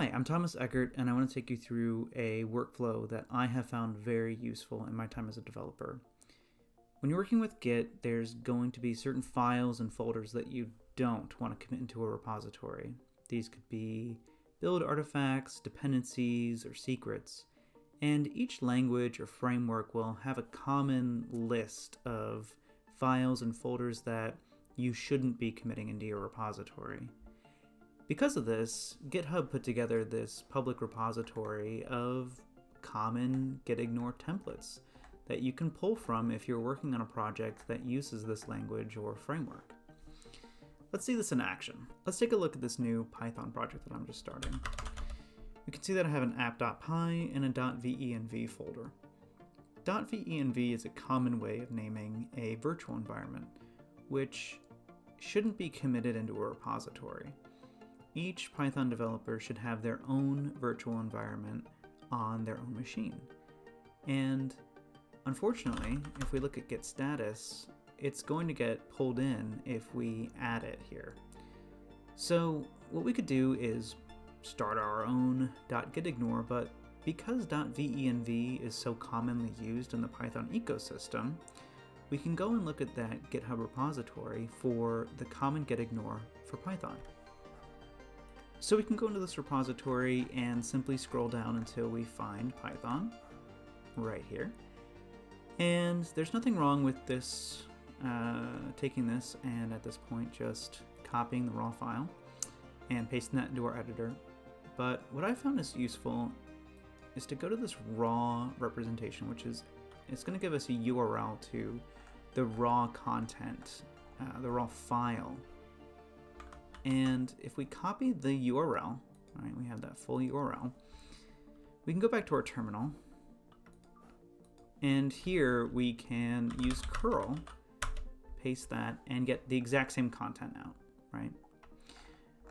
Hi, I'm Thomas Eckert, and I want to take you through a workflow that I have found very useful in my time as a developer. When you're working with Git, there's going to be certain files and folders that you don't want to commit into a repository. These could be build artifacts, dependencies, or secrets. And each language or framework will have a common list of files and folders that you shouldn't be committing into your repository. Because of this, GitHub put together this public repository of common gitignore templates that you can pull from if you're working on a project that uses this language or framework. Let's see this in action. Let's take a look at this new Python project that I'm just starting. You can see that I have an app.py and a .venv folder. .venv is a common way of naming a virtual environment, which shouldn't be committed into a repository. Each Python developer should have their own virtual environment on their own machine. And unfortunately, if we look at git status, it's going to get pulled in if we add it here. So what we could do is start our own .gitignore, but because .venv is so commonly used in the Python ecosystem, we can go and look at that GitHub repository for the common gitignore for Python. So we can go into this repository and simply scroll down until we find Python right here. And there's nothing wrong with this, taking this and at this point just copying the raw file and pasting that into our editor. But what I found is useful is to go to this raw representation, which is, it's going to give us a URL to the raw content, the raw file. And if we copy the URL, all right, we have that full URL, we can go back to our terminal. And here we can use curl, paste that, and get the exact same content out, right?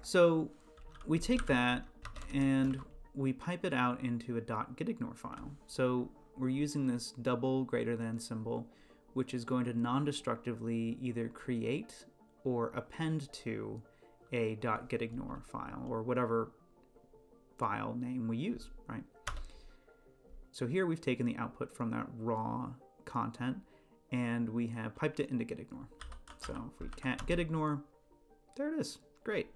So we take that and we pipe it out into a .gitignore file. So we're using this double greater than symbol, which is going to non-destructively either create or append to a .gitignore file or whatever file name we use, right? So here we've taken the output from that raw content and we have piped it into gitignore. So if we cat gitignore, there it is, great.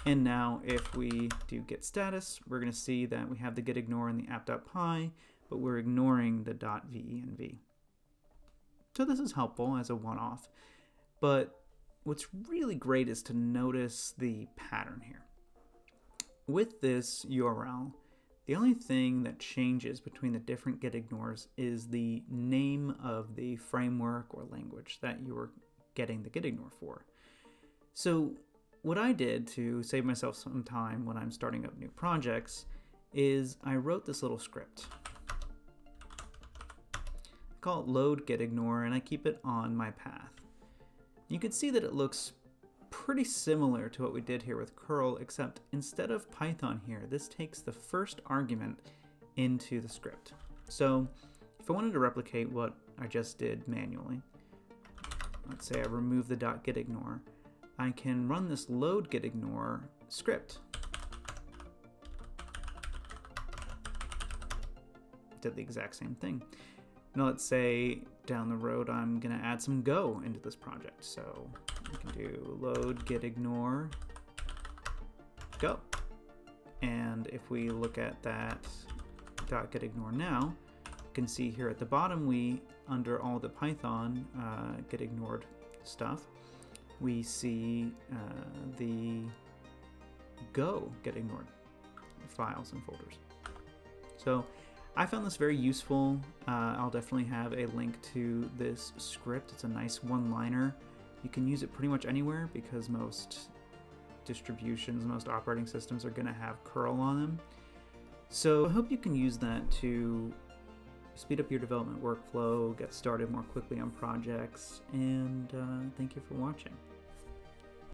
And now if we do git status, we're going to see that we have the gitignore and the app.py, but we're ignoring the .venv. So this is helpful as a one-off, but what's really great is to notice the pattern here. With this URL, the only thing that changes between the different gitignores is the name of the framework or language that you were getting the gitignore for. So what I did to save myself some time when I'm starting up new projects is I wrote this little script. I call it load gitignore and I keep it on my path. You can see that it looks pretty similar to what we did here with curl, except instead of Python here, this takes the first argument into the script. So if I wanted to replicate what I just did manually, let's say I remove the .gitignore, I can run this load gitignore script. Did the exact same thing. Now let's say down the road I'm going to add some Go into this project. So we can do load gitignore Go. And if we look at that .gitignore now, you can see here at the bottom under all the Python gitignored stuff, we see the Go gitignore files and folders. So I found this very useful. I'll definitely have a link to this script. It's a nice one-liner. You can use it pretty much anywhere because most distributions, most operating systems are going to have curl on them. So I hope you can use that to speed up your development workflow, get started more quickly on projects, and thank you for watching.